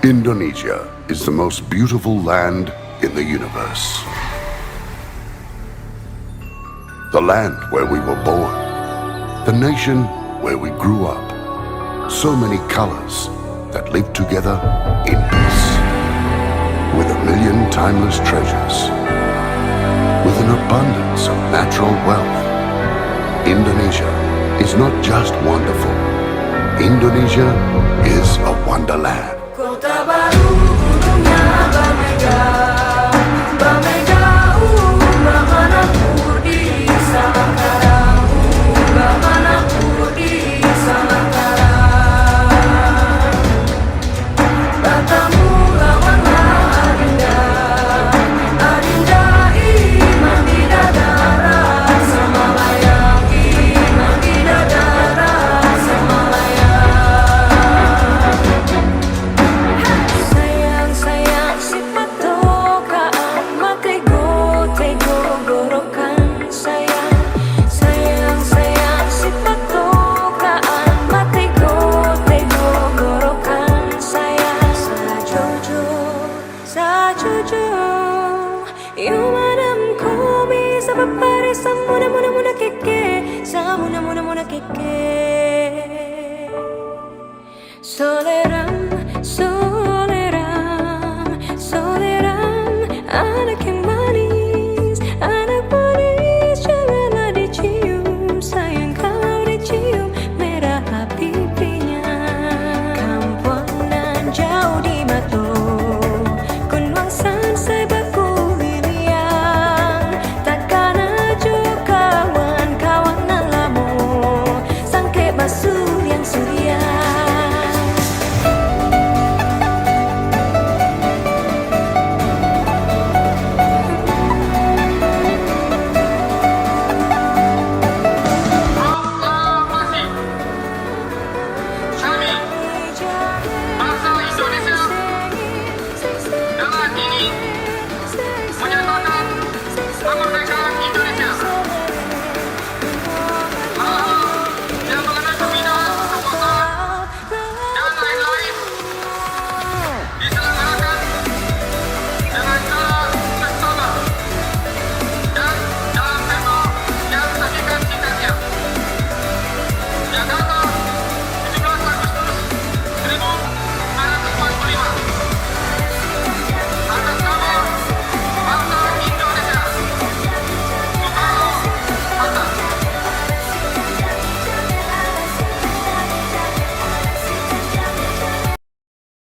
Indonesia is the most beautiful land in the universe. The land where we were born. The nation where we grew up. So many colors that live together in peace. With a million timeless treasures. With an abundance of natural wealth. Indonesia is not just wonderful. Indonesia is a wonderland. Kota Baru.